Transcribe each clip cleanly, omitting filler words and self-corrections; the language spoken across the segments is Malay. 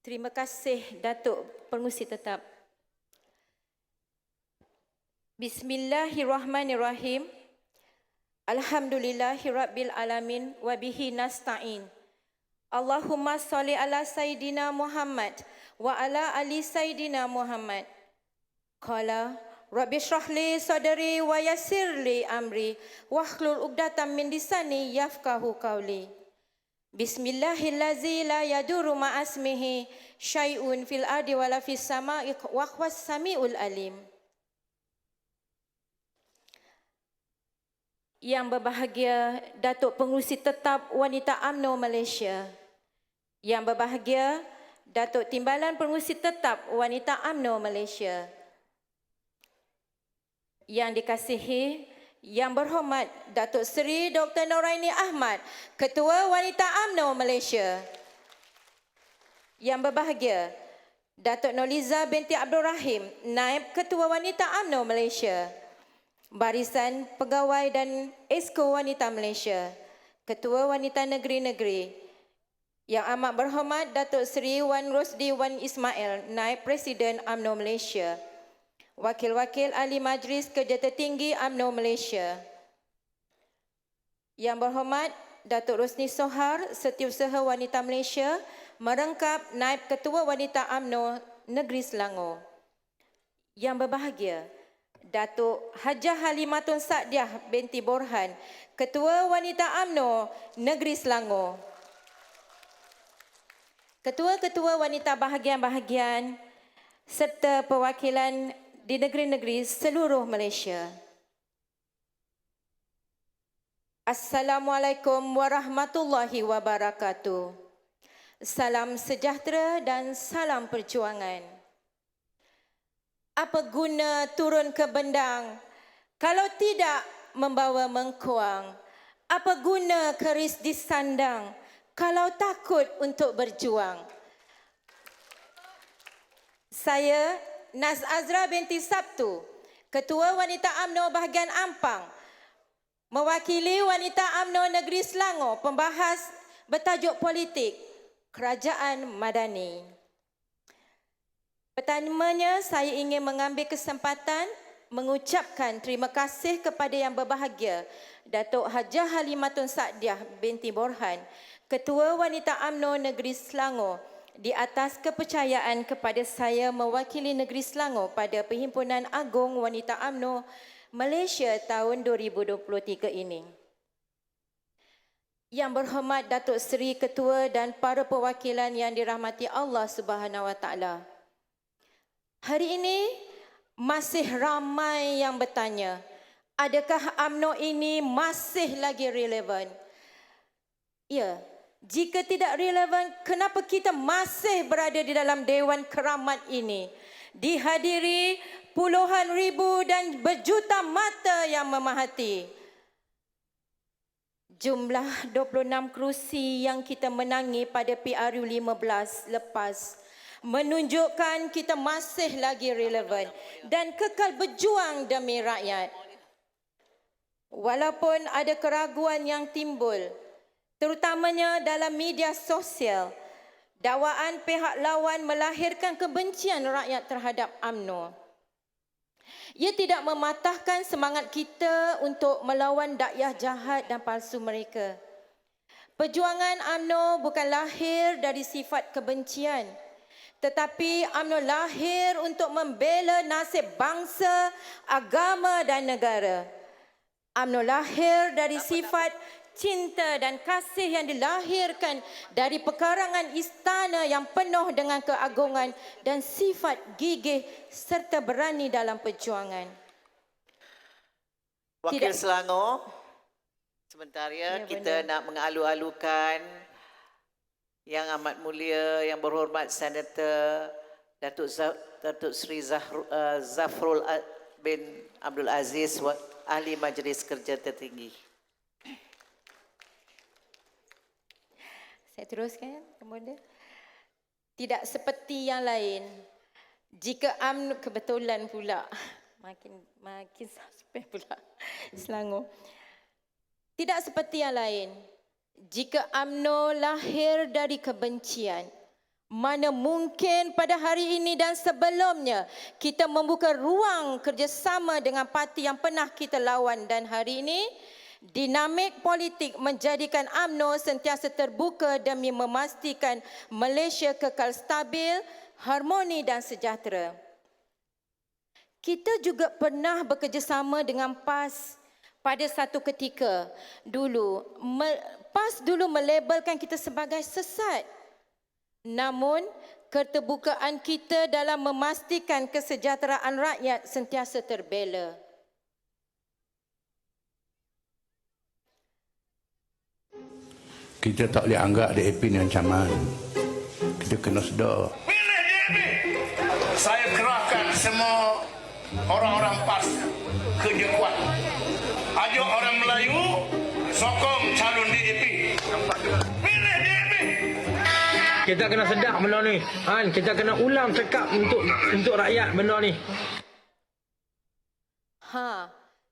Terima kasih Datuk Pengurusi Tetap. Bismillahirrahmanirrahim. Alhamdulillahirabbil alamin wa bihi nasta'in. Allahumma shalli ala sayidina Muhammad wa ala ali sayidina Muhammad. Qala Rabbi shrah li sadri wa yassir li amri wahlul 'uqdatam min lisani yafqahu qawli. Bismillahillazi la yadurru ma'asmihi syai'un fil ardi wala fis sama'i wa huwas samiul alim. Yang berbahagia Datuk Pengurusi Tetap Wanita UMNO Malaysia. Yang berbahagia Datuk Timbalan Pengurusi Tetap Wanita UMNO Malaysia. Yang dikasihi, yang berhormat Datuk Seri Dr. Noraini Ahmad, Ketua Wanita UMNO Malaysia. Yang berbahagia Datuk Noliza binti Abdul Rahim, Naib Ketua Wanita UMNO Malaysia. Barisan Pegawai dan Esko Wanita Malaysia, Ketua Wanita Negeri-Negeri. Yang amat berhormat Datuk Seri Wan Rosdi Wan Ismail, Naib Presiden UMNO Malaysia. Wakil-wakil Ahli Majlis Kerja Tertinggi UMNO Malaysia. Yang berhormat Datuk Rosni Sohar, Setiausaha Wanita Malaysia, merengkap Naib Ketua Wanita UMNO Negeri Selangor. Yang berbahagia Datuk Hajah Halimatun Sa'diah binti Borhan, Ketua Wanita UMNO Negeri Selangor. Ketua-ketua wanita bahagian-bahagian serta perwakilan di negeri-negeri seluruh Malaysia. Assalamualaikum warahmatullahi wabarakatuh. Salam sejahtera dan salam perjuangan. Apa guna turun ke bendang kalau tidak membawa mengkuang? Apa guna keris disandang kalau takut untuk berjuang? Saya Naz Azra binti Sabtu, Ketua Wanita UMNO bahagian Ampang, mewakili Wanita UMNO Negeri Selangor, pembahas bertajuk politik Kerajaan Madani. Pertamanya, saya ingin mengambil kesempatan mengucapkan terima kasih kepada yang berbahagia Datuk Hajah Halimatun Sa'diah binti Borhan, Ketua Wanita UMNO Negeri Selangor, di atas kepercayaan kepada saya mewakili Negeri Selangor pada Perhimpunan Agung Wanita UMNO Malaysia tahun 2023 ini. Yang berhormat Datuk Seri Ketua dan para perwakilan yang dirahmati Allah Subhanahu Wa Taala. Hari ini masih ramai yang bertanya, adakah UMNO ini masih lagi relevan? Ya. Jika tidak relevan, kenapa kita masih berada di dalam Dewan Keramat ini? Dihadiri puluhan ribu dan berjuta mata yang memahati. Jumlah 26 kerusi yang kita menangi pada PRU 15 lepas menunjukkan kita masih lagi relevan dan kekal berjuang demi rakyat. Walaupun ada keraguan yang timbul, terutamanya dalam media sosial, dakwaan pihak lawan melahirkan kebencian rakyat terhadap UMNO. Ia tidak mematahkan semangat kita untuk melawan dakwah jahat dan palsu mereka. Perjuangan UMNO bukan lahir dari sifat kebencian, tetapi UMNO lahir untuk membela nasib bangsa, agama dan negara. UMNO lahir dari sifat cinta dan kasih yang dilahirkan dari pekarangan istana yang penuh dengan keagungan dan sifat gigih serta berani dalam perjuangan. Wakil Selangor, sebentar ya, kita nak mengalu-alukan Yang Amat Mulia, Yang Berhormat Senator Datuk Seri Zafrul bin Abdul Aziz, Ahli Majlis Kerja Tertinggi. Saya teruskan, kemudian. Tidak seperti yang lain. Jika UMNO, kebetulan pula, makin suspek pula Selangor. Tidak seperti yang lain. Jika UMNO lahir dari kebencian, Mana mungkin pada hari ini dan sebelumnya kita membuka ruang kerjasama dengan parti yang pernah kita lawan, dan hari ini dinamik politik menjadikan UMNO sentiasa terbuka demi memastikan Malaysia kekal stabil, harmoni dan sejahtera. Kita juga pernah bekerjasama dengan PAS pada satu ketika dulu. PAS dulu melabelkan kita sebagai sesat. Namun, keterbukaan kita dalam memastikan kesejahteraan rakyat sentiasa terbela. Kita tak boleh anggap DAP ni ancaman. Kita kena sedar. Pilih DAP. Saya kerahkan semua orang-orang PAS kerja kuat. Ajak orang Melayu sokong calon DAP. Pilih DAP. Kita kena sedar benda ni. Kita kena ulang cakap untuk rakyat benda ni.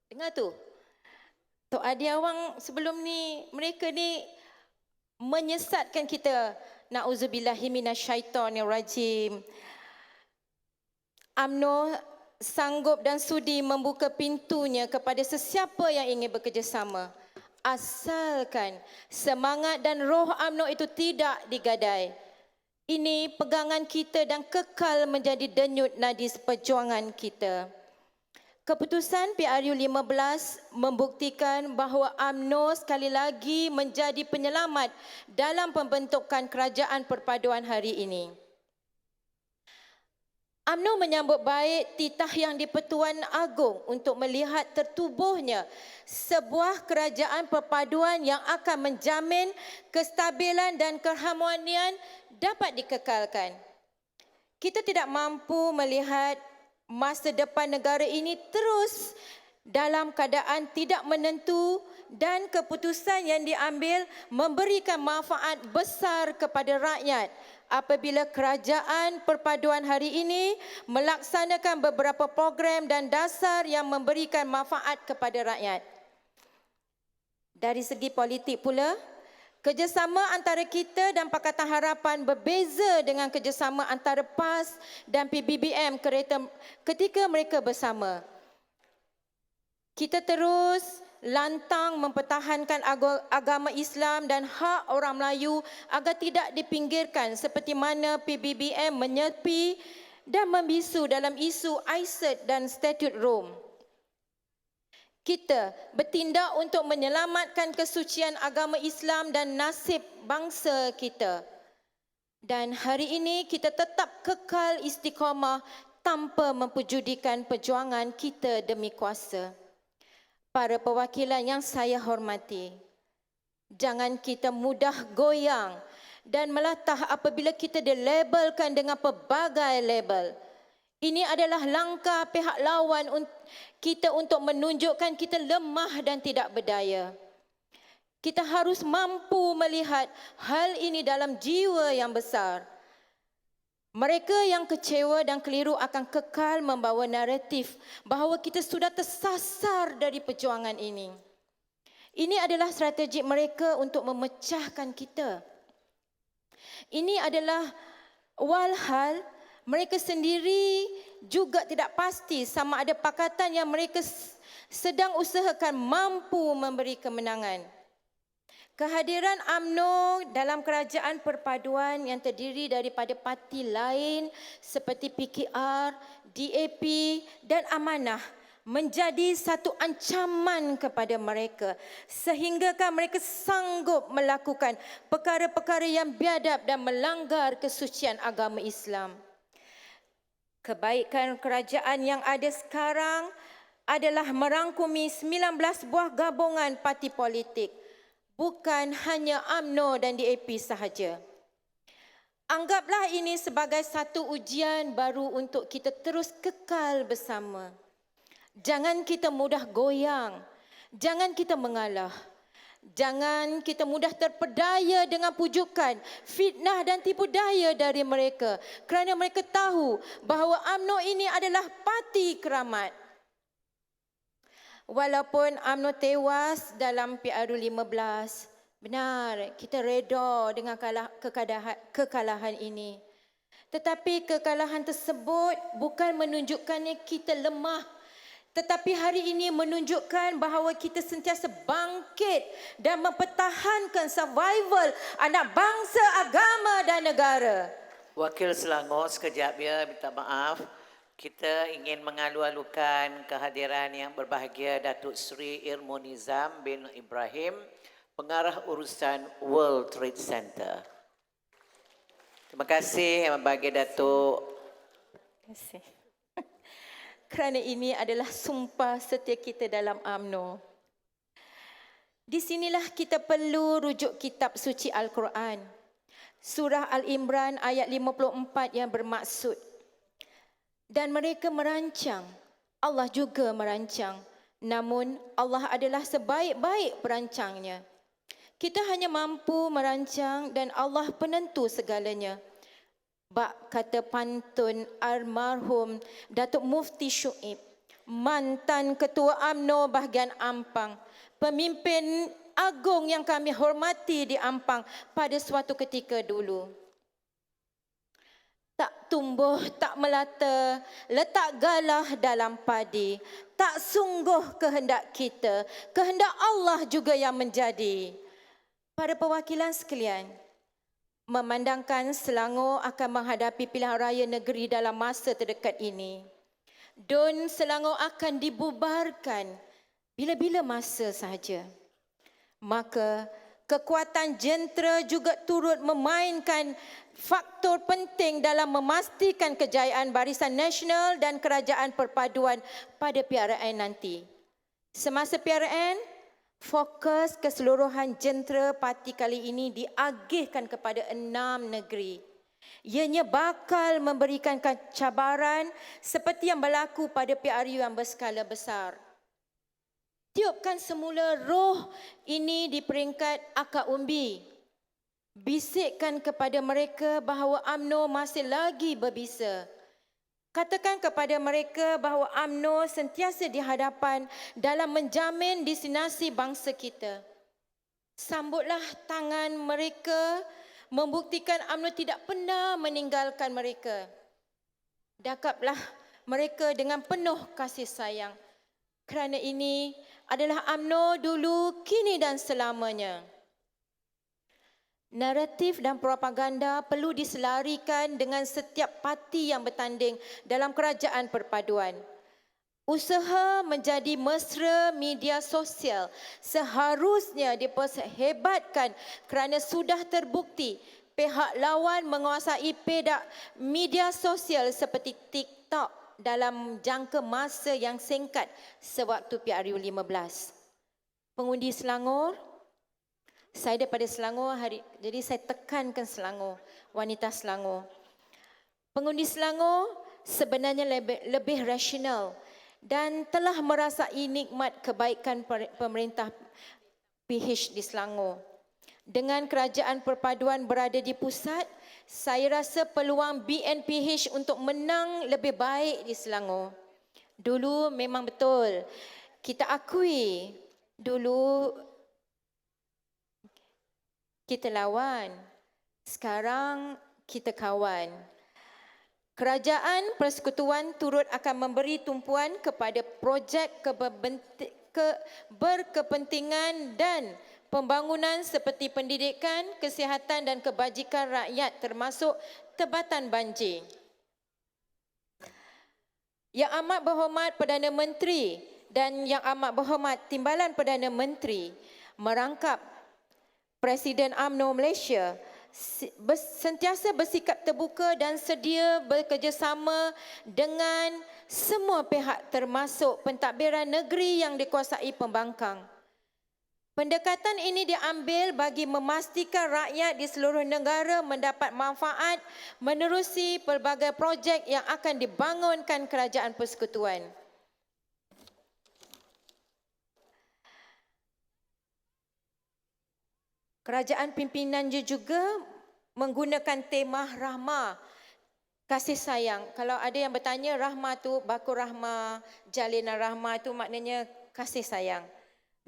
Dengar tu. Tok Adi Awang sebelum ni, mereka ni menyesatkan kita. Na'udzubillahi minasyaitonir rajim. UMNO sanggup dan sudi membuka pintunya kepada sesiapa yang ingin bekerjasama. Asalkan semangat dan roh UMNO itu tidak digadai. Ini pegangan kita dan kekal menjadi denyut nadi perjuangan kita. Keputusan PRU 15 membuktikan bahawa UMNO sekali lagi menjadi penyelamat dalam pembentukan kerajaan perpaduan hari ini. UMNO menyambut baik titah yang di-Pertuan Agong untuk melihat tertubuhnya sebuah kerajaan perpaduan yang akan menjamin kestabilan dan keharmonian dapat dikekalkan. Kita tidak mampu melihat masa depan negara ini terus dalam keadaan tidak menentu, dan keputusan yang diambil memberikan manfaat besar kepada rakyat apabila kerajaan perpaduan hari ini melaksanakan beberapa program dan dasar yang memberikan manfaat kepada rakyat. Dari segi politik pula, kerjasama antara kita dan Pakatan Harapan berbeza dengan kerjasama antara PAS dan PBBM ketika mereka bersama. Kita terus lantang mempertahankan agama Islam dan hak orang Melayu agar tidak dipinggirkan seperti mana PBBM menyepi dan membisu dalam isu ISET dan Statut Rom. Kita bertindak untuk menyelamatkan kesucian agama Islam dan nasib bangsa kita. Dan hari ini kita tetap kekal istiqamah tanpa memperjudikan perjuangan kita demi kuasa. Para perwakilan yang saya hormati, jangan kita mudah goyang dan melatah apabila kita dilabelkan dengan pelbagai label. Ini adalah langkah pihak lawan kita untuk menunjukkan kita lemah dan tidak berdaya. Kita harus mampu melihat hal ini dalam jiwa yang besar. Mereka yang kecewa dan keliru akan kekal membawa naratif bahawa kita sudah tersasar dari perjuangan ini. Ini adalah strategi mereka untuk memecahkan kita. Ini adalah walhal mereka sendiri juga tidak pasti sama ada pakatan yang mereka sedang usahakan mampu memberi kemenangan. Kehadiran UMNO dalam kerajaan perpaduan yang terdiri daripada parti lain seperti PKR, DAP dan Amanah menjadi satu ancaman kepada mereka sehinggakan mereka sanggup melakukan perkara-perkara yang biadab dan melanggar kesucian agama Islam. Kebaikan kerajaan yang ada sekarang adalah merangkumi 19 buah gabungan parti politik. Bukan hanya UMNO dan DAP sahaja. Anggaplah ini sebagai satu ujian baru untuk kita terus kekal bersama. Jangan kita mudah goyang. Jangan kita mengalah. Jangan kita mudah terpedaya dengan pujukan, fitnah dan tipu daya dari mereka. Kerana mereka tahu bahawa UMNO ini adalah parti keramat. Walaupun UMNO tewas dalam PRU 15, benar kita reda dengan kekalahan ini. Tetapi kekalahan tersebut bukan menunjukkannya kita lemah, tetapi hari ini menunjukkan bahawa kita sentiasa bangkit dan mempertahankan survival anak bangsa, agama dan negara. Wakil Selangor, sekejap ya, minta maaf. Kita ingin mengalu-alukan kehadiran yang berbahagia Datuk Seri Irmonizam bin Ibrahim, Pengarah Urusan World Trade Center. Terima kasih Yang Berbahagia Datuk. Terima kasih. Kerana ini adalah sumpah setia kita dalam UMNO. Di sinilah kita perlu rujuk kitab suci Al-Quran. Surah Al-Imran ayat 54 yang bermaksud, dan mereka merancang, Allah juga merancang, namun Allah adalah sebaik-baik perancangnya. Kita hanya mampu merancang dan Allah penentu segalanya. Bak kata pantun almarhum Datuk Mufti Syuib, mantan Ketua UMNO bahagian Ampang, pemimpin agung yang kami hormati di Ampang pada suatu ketika dulu. Tak tumbuh, tak melata, letak galah dalam padi. Tak sungguh kehendak kita, kehendak Allah juga yang menjadi. Para perwakilan sekalian, memandangkan Selangor akan menghadapi pilihan raya negeri dalam masa terdekat ini, DUN Selangor akan dibubarkan bila-bila masa sahaja, maka kekuatan jentera juga turut memainkan faktor penting dalam memastikan kejayaan Barisan Nasional dan Kerajaan Perpaduan pada PRN nanti. Semasa PRN, fokus keseluruhan jentera parti kali ini diagihkan kepada 6 negeri. Ianya bakal memberikan cabaran seperti yang berlaku pada PRU yang berskala besar. Tiupkan semula roh ini di peringkat akar umbi. Bisikkan kepada mereka bahawa UMNO masih lagi berbisa. Katakan kepada mereka bahawa UMNO sentiasa di hadapan dalam menjamin destinasi bangsa kita. Sambutlah tangan mereka, membuktikan UMNO tidak pernah meninggalkan mereka. Dakaplah mereka dengan penuh kasih sayang. Kerana ini adalah UMNO dulu, kini dan selamanya. Naratif dan propaganda perlu diselarikan dengan setiap parti yang bertanding dalam kerajaan perpaduan. Usaha menjadi mesra media sosial seharusnya diperhebatkan kerana sudah terbukti pihak lawan menguasai pedak media sosial seperti TikTok dalam jangka masa yang singkat sewaktu PRU 15. Pengundi Selangor, saya daripada Selangor, jadi saya tekankan Selangor, wanita Selangor. Pengundi Selangor sebenarnya lebih rasional dan telah merasai nikmat kebaikan pemerintah PH di Selangor. Dengan kerajaan perpaduan berada di pusat, saya rasa peluang BNPH untuk menang lebih baik di Selangor. Dulu memang betul, kita akui, dulu kita lawan, sekarang kita kawan. Kerajaan Persekutuan turut akan memberi tumpuan kepada projek berkepentingan dan pembangunan seperti pendidikan, kesihatan dan kebajikan rakyat termasuk tebatan banjir. Yang amat berhormat Perdana Menteri dan Yang amat berhormat Timbalan Perdana Menteri merangkap Presiden UMNO Malaysia sentiasa bersikap terbuka dan sedia bekerjasama dengan semua pihak termasuk pentadbiran negeri yang dikuasai pembangkang. Pendekatan ini diambil bagi memastikan rakyat di seluruh negara mendapat manfaat menerusi pelbagai projek yang akan dibangunkan Kerajaan Persekutuan. Kerajaan pimpinannya juga menggunakan tema rahmah, kasih sayang. Kalau ada yang bertanya rahmah tu, baku rahmah, jalinan rahmah tu maknanya kasih sayang.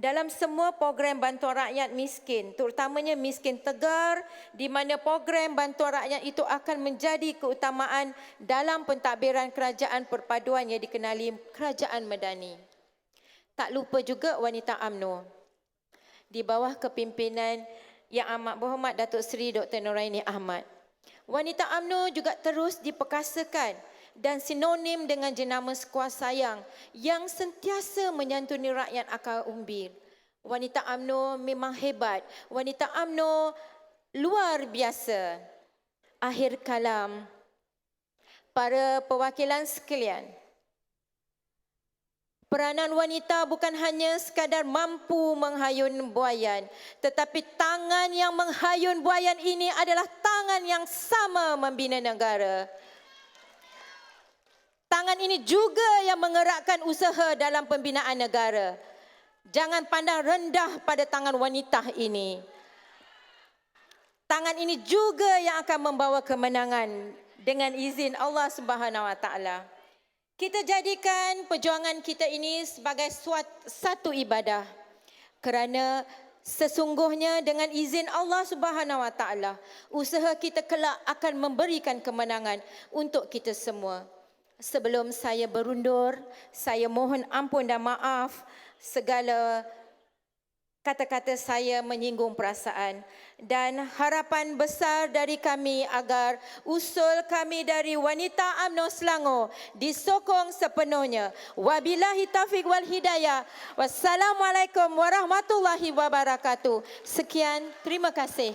dalam semua program bantuan rakyat miskin, terutamanya miskin tegar, di mana program bantuan rakyat itu akan menjadi keutamaan dalam pentadbiran kerajaan perpaduan yang dikenali Kerajaan Medani. Tak lupa juga wanita UMNO di bawah kepimpinan Yang Amat Berhormat Datuk Seri Dr. Noraini Ahmad. Wanita UMNO juga terus diperkasakan dan sinonim dengan jenama sekuat sayang yang sentiasa menyantuni rakyat akal umbir. Wanita UMNO memang hebat. Wanita UMNO luar biasa. Akhir kalam, para perwakilan sekalian, peranan wanita bukan hanya sekadar mampu menghayun buayan, tetapi tangan yang menghayun buayan ini adalah tangan yang sama membina negara. Tangan ini juga yang menggerakkan usaha dalam pembinaan negara. Jangan pandang rendah pada tangan wanita ini. Tangan ini juga yang akan membawa kemenangan dengan izin Allah Subhanahu Wa Taala. Kita jadikan perjuangan kita ini sebagai satu ibadah. Kerana sesungguhnya dengan izin Allah Subhanahu Wa Taala, usaha kita kelak akan memberikan kemenangan untuk kita semua. Sebelum saya berundur, saya mohon ampun dan maaf segala kata-kata saya menyinggung perasaan, dan harapan besar dari kami agar usul kami dari wanita UMNO Selangor disokong sepenuhnya. Wabillahi taufiq wal hidayah. Wassalamualaikum warahmatullahi wabarakatuh. Sekian, terima kasih.